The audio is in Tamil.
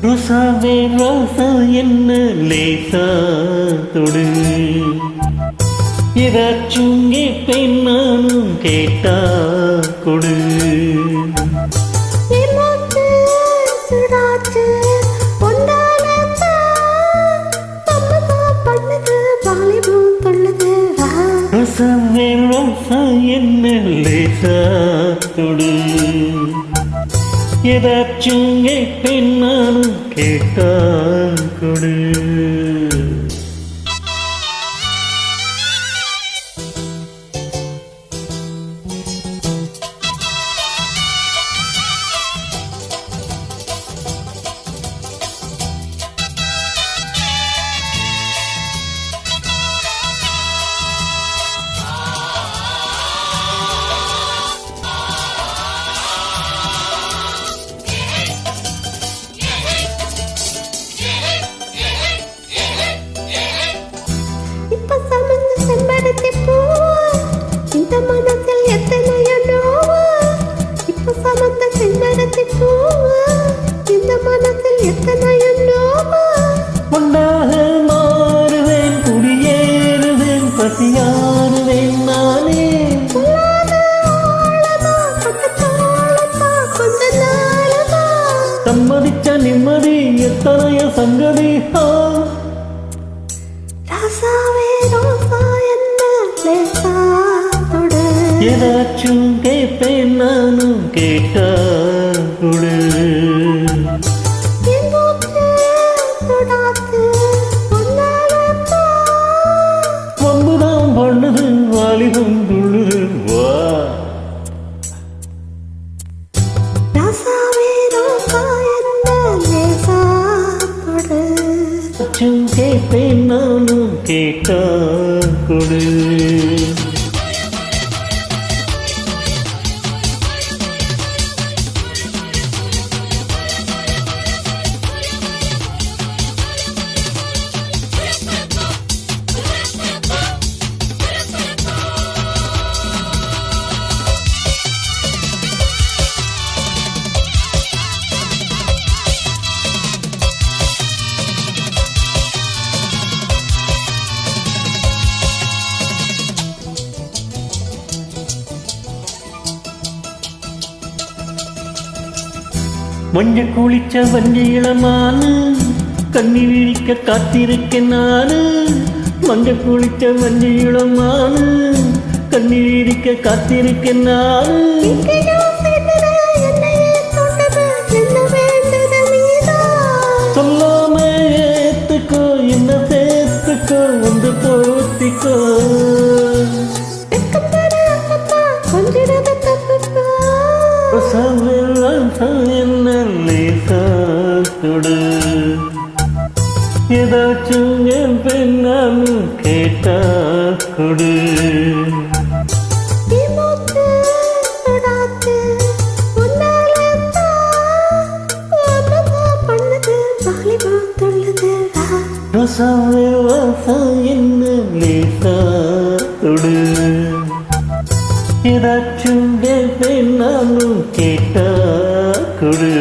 ரோசாவே ரோசா என்ன லேசா தொடு, ஏதாச்சும் கேட்பேன் நானும் கேட்டா கொடு. ரோசாவே ரோசா என்ன லேசா தொடு, ஏதாச்சும் கேட்பேன் நானும் கேட்டா கொடு. பொன்னாக மாறுவேன், குடியேறுவேன், பசியாறுவேன் நானே. சம்மதிச்ச நிம்மதி எத்தனைய சங்கதி. ஏதாச்சும் கேட்பேன் நானும் கேட்டா கொடு. வம்புதான் பண்ணுது வாலிபம் துள்ளுது வா. கேட்பேன் நானும் கேட்டா கொடு. மஞ்ச குளிச்ச வஞ்சி இளமானு கண்ணி விழிக்க காத்திருக்கேன் நானு. மஞ்ச குளிச்ச வஞ்சி இளமானு கண்ணி விழிக்க காத்திருக்கேன் நானு. சொல்லாம ஏத்துக்கோ, என்ன சேர்த்துக்கோ, வந்து போத்திக்கோ. என்ன லேசா தொடு, ஏதாச்சும் என் பெண்ணாலும் கேட்டா கொடு. ரோசாவே ரோசா என்ன லேசா தொடு, ஏதாச்சும் கேட்பேன் நானும் கேட்டா கொடு.